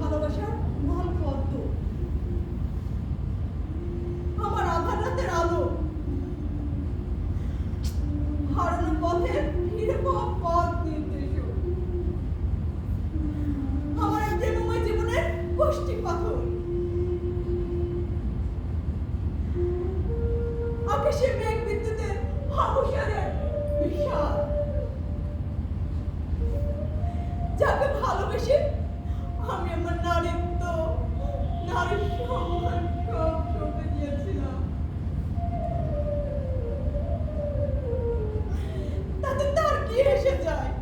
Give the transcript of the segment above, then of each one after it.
ভালোবাসার মহান পদ্ম, আমার আধার রাতের আলো, হারানো পথে ফিরে পাওয়া পথ নির্দেশক, আমার প্রেমময় জীবনের পুষ্টি পাথর, আকাশে মেঘ বিদ্যুতের অবসানের বিশাল, যাকে ভালোবেসে আমি আমার নারীত্ব, নারী সম্মান সব সঁপে দিয়েছিলাম। তাতে তার কি এসে যায়?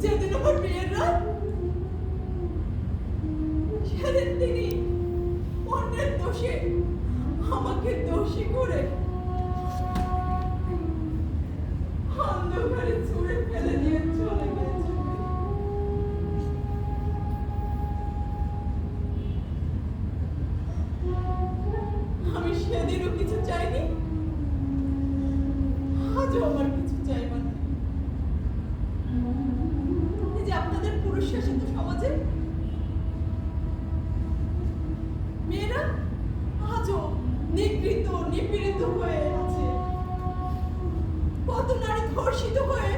যেদিন আমার বিয়ের রাত, সেদিন তিনি অন্যের দোষে আমাকে দোষী করে অন্ধকারে ছুঁড়ে ফেলে দিয়ে চলে গেছে। আমি সেদিনও কিছু চাইনি, আজও আমার কিছু চাইবার নেই। এই যে আপনাদের পুরুষ শাসিত সমাজে মেয়েরা আজও নিগৃহীত, নিপীড়িত হয়ে আছে, কত নারী ধর্ষিত হয়ে